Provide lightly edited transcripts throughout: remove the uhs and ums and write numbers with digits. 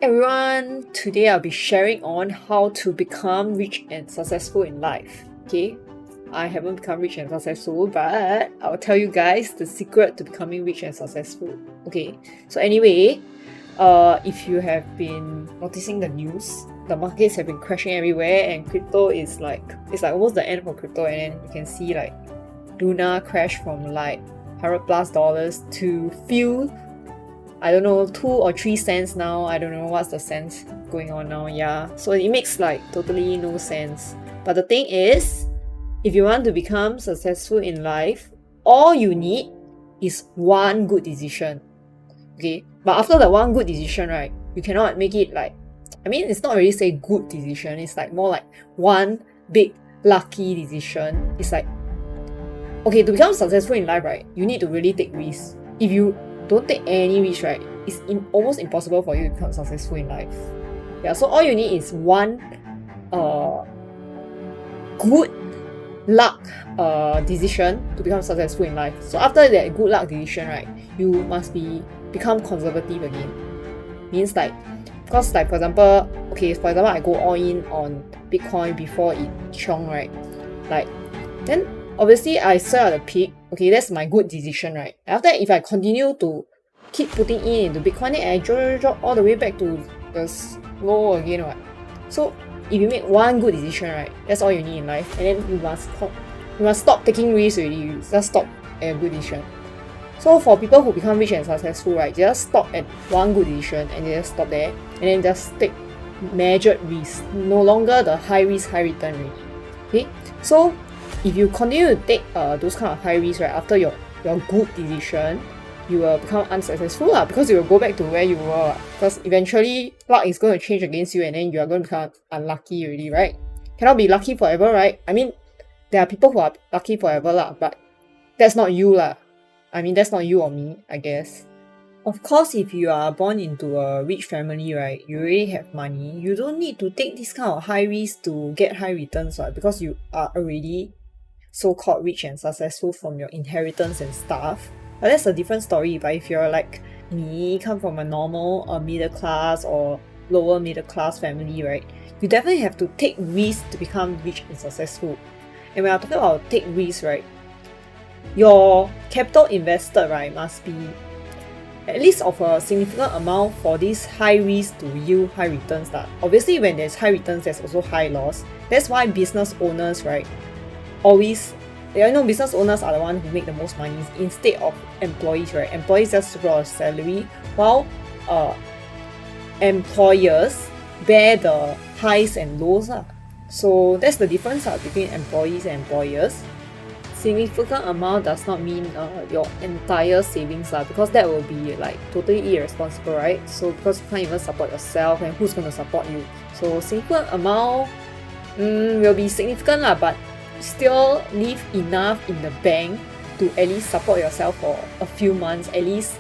everyone, today I'll be sharing on how to become rich and successful in life. Okay, I haven't become rich and successful, but I'll tell you guys the secret to becoming rich and successful. Okay, so anyway, if you have been noticing the news, the markets have been crashing everywhere and crypto is like, it's like almost the end for crypto, and then you can see like Luna crash from like $100+ to few, I don't know, 2 or 3 cents now. I don't know what's the sense going on now. Yeah, so it makes like totally no sense. But the thing is, if you want to become successful in life, all you need is one good decision. Okay, but after the one good decision, right, you cannot make it like, I mean, it's not really say good decision, it's like more like one big lucky decision. It's like, okay, to become successful in life, right, you need to really take risks. If you don't take any risk, right, it's almost impossible for you to become successful in life. Yeah, so all you need is one good luck decision to become successful in life. So after that good luck decision, right, you must become conservative again. Means like, because like for example, I go all in on Bitcoin before it chong, right? Like, then obviously I sell at the peak. Okay, that's my good decision, right? After that, if I continue to keep putting in into Bitcoin, then I drop all the way back to the low again, right? So if you make one good decision, right, that's all you need in life, and then you must stop taking risks already. You just stop at a good decision. So for people who become rich and successful, right, they just stop at one good decision and they just stop there, and then just take measured risks, no longer the high risk, high return risk. Okay, so if you continue to take those kind of high risks, right, after your good decision, you will become unsuccessful because you will go back to where you were. Because eventually luck is going to change against you, and then you are going to become unlucky already, right? Cannot be lucky forever, right? I mean, there are people who are lucky forever lah, but that's not you lah. I mean, that's not you or me, I guess. Of course, if you are born into a rich family, right, you already have money, you don't need to take this kind of high risk to get high returns, right? Because you are already so-called rich and successful from your inheritance and stuff. But that's a different story. But if you're like me, come from a normal middle class or lower middle class family, right, you definitely have to take risks to become rich and successful. And when I'm talking about take risks, right, your capital invested, right, must be at least of a significant amount for this high risk to yield high returns. Obviously, when there's high returns, there's also high loss. That's why business owners, right, always, business owners are the ones who make the most money instead of employees, right? Employees just draw a salary, while employers bear the highs and lows. So that's the difference between employees and employers. Significant amount does not mean your entire savings, because that will be like totally irresponsible, right? So because you can't even support yourself, and who's going to support you? So significant amount will be significant, but still leave enough in the bank to at least support yourself for a few months, at least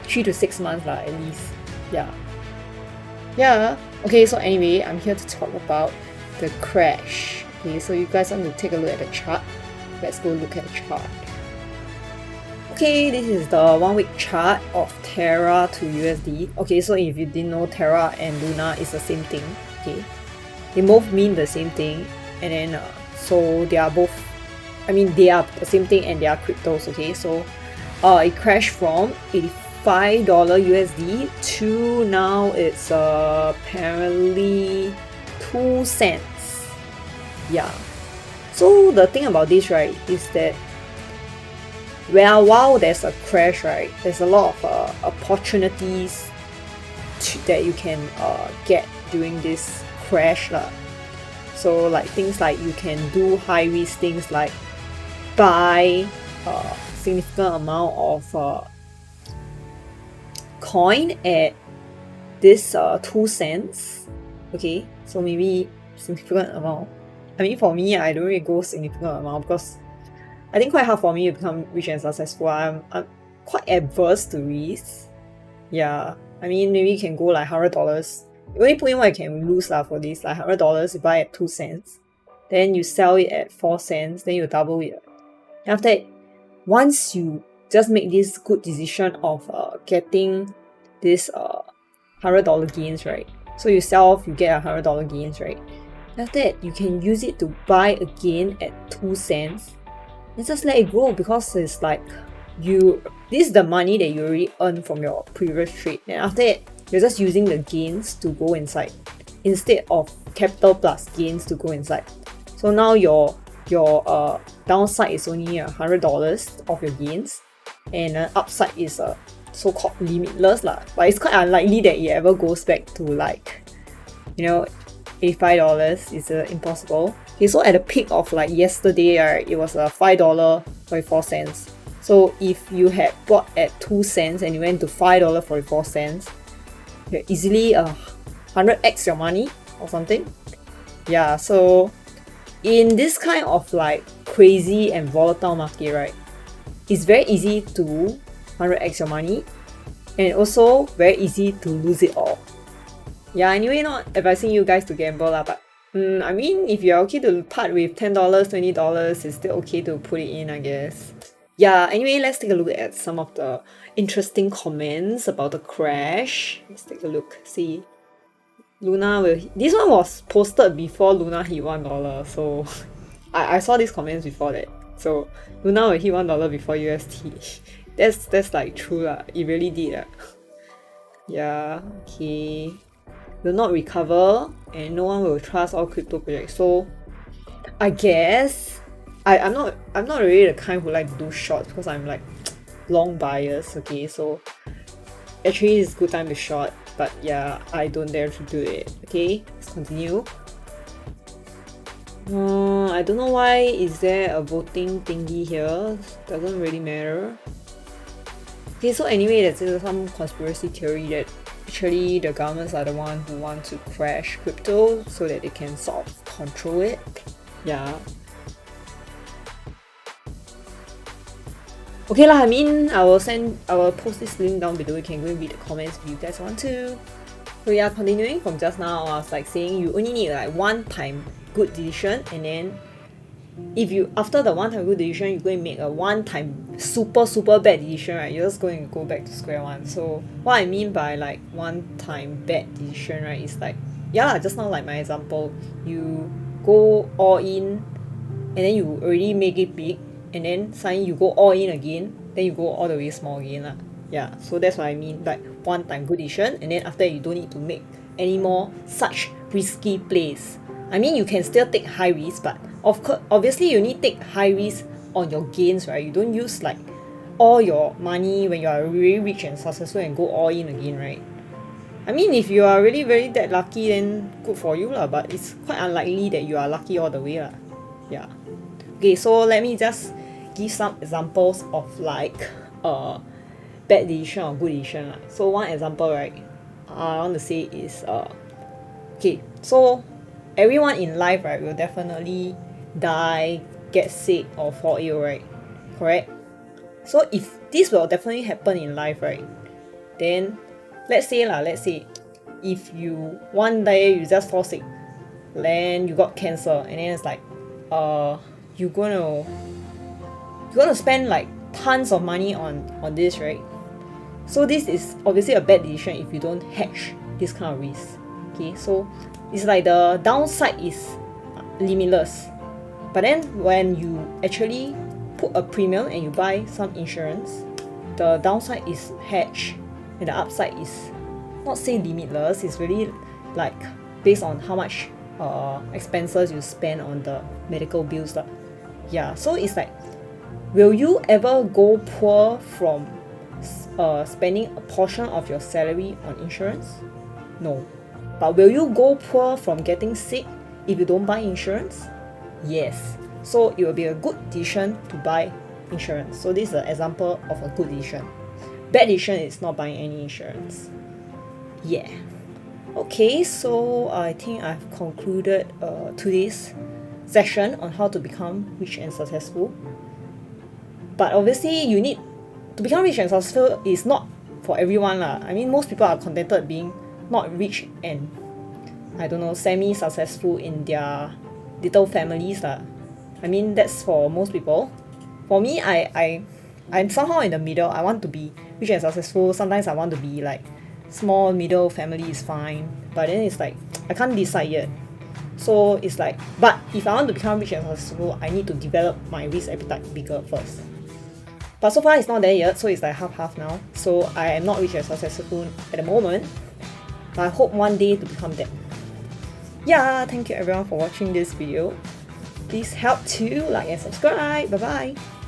3 to 6 months at least. Yeah. Okay, so anyway, I'm here to talk about the crash. Okay, so you guys want to take a look at the chart. Let's go look at the chart. Okay, this is the 1 week chart of TADA to USD. Okay, so if you didn't know, TADA and Luna is the same thing. Okay, they both mean the same thing, and then so they are both, they are the same thing and they are cryptos. Okay, so it crashed from $85 USD to now it's apparently 2 cents. Yeah. So the thing about this, right, is that while there's a crash, right, there's a lot of opportunities that you can get during this crash lah. So like things like you can do high risk things like buy a significant amount of coin at this 2 cents. Okay, so maybe significant amount. I mean, for me, I don't really go significant amount because I think quite hard for me to become rich and successful. I'm quite adverse to risk. Yeah, I mean, maybe you can go like $100. You only put in what you can lose for this, like $100 you buy at 2 cents. Then you sell it at 4 cents, then you double it. After that, once you just make this good decision of getting this $100 gains, right? So you sell off, you get $100 gains, right? After that, you can use it to buy again at 2 cents and just let it grow, because it's like this is the money that you already earned from your previous trade, and after that you're just using the gains to go inside instead of capital plus gains to go inside. So now your downside is only $100 of your gains, and upside is so-called limitless lah. But it's quite unlikely that it ever goes back to like, you know, $85. It's impossible. Okay, so at the peak of like yesterday, right, it was $5.44. So if you had bought at 2 cents and you went to $5.44, you're easily 100x your money or something. Yeah, so in this kind of like crazy and volatile market, right, it's very easy to 100x your money, and also very easy to lose it all. Yeah, anyway, not advising you guys to gamble lah, but I mean, if you're okay to part with $10, $20, it's still okay to put it in, I guess. Yeah, anyway, let's take a look at some of the interesting comments about the crash. Let's take a look. See, this one was posted before Luna hit $1, so I saw these comments before that. So Luna will hit $1 before UST. That's like true lah. It really did. Yeah, okay. Will not recover, and no one will trust all crypto projects. So I guess I'm not really the kind who like to do shorts, because I'm like long bias. Okay, so actually it's a good time to short, but yeah, I don't dare to do it. Okay, let's continue. I don't know why is there a voting thingy here. Doesn't really matter. Okay, so anyway, there's some conspiracy theory that actually the governments are the ones who want to crash crypto so that they can sort of control it. Yeah. Okay lah, I mean, I will post this link down below. You can go and read the comments if you guys want to. So yeah, continuing from just now, I was like saying you only need like one time good decision, and then if you, after the one time good decision, you go and make a one time super bad decision, right, you're just going to go back to square one. So what I mean by like one time bad decision, right, is like, yeah, just now like my example, you go all in and then you already make it big, and then suddenly you go all in again, then you go all the way small again lah. Yeah, so that's what I mean, like one time good decision, and then after that you don't need to make any more such risky plays. I mean, you can still take high risk, but of course, obviously you need to take high risk on your gains, right? You don't use like all your money when you are really rich and successful and go all in again, right? I mean, if you are really very that lucky, then good for you lah, but it's quite unlikely that you are lucky all the way lah. Yeah. Okay, so let me just give some examples of like bad decision or good decision lah. So one example, right, I want to say is okay, so everyone in life, right, will definitely die, get sick, or fall ill, right? Correct? So if this will definitely happen in life, right, then let's say if you one day you just fall sick, then you got cancer, and then it's like you're gonna spend like tons of money on this, right? So this is obviously a bad decision if you don't hedge this kind of risk. Okay, so it's like the downside is limitless, but then when you actually put a premium and you buy some insurance, the downside is hedged and the upside is not say limitless. It's really like based on how much expenses you spend on the medical bills lah. Yeah, so it's like, will you ever go poor from spending a portion of your salary on insurance? No. But will you go poor from getting sick if you don't buy insurance? Yes. So it will be a good decision to buy insurance. So this is an example of a good decision. Bad decision is not buying any insurance. Yeah. Okay, so I think I've concluded today's session on how to become rich and successful. But obviously, you need to become rich and successful is not for everyone lah. I mean, most people are contented being not rich and, I don't know, semi-successful in their little families lah. I mean, that's for most people. For me, I'm somehow in the middle. I want to be rich and successful. Sometimes I want to be like small middle family is fine, but then it's like I can't decide yet. So it's like, but if I want to become rich and successful, I need to develop my risk appetite bigger first. But so far it's not there yet, so it's like half now. So I am not rich and successful at the moment, but I hope one day to become that. Yeah, thank you everyone for watching this video. Please help to like and subscribe. Bye bye.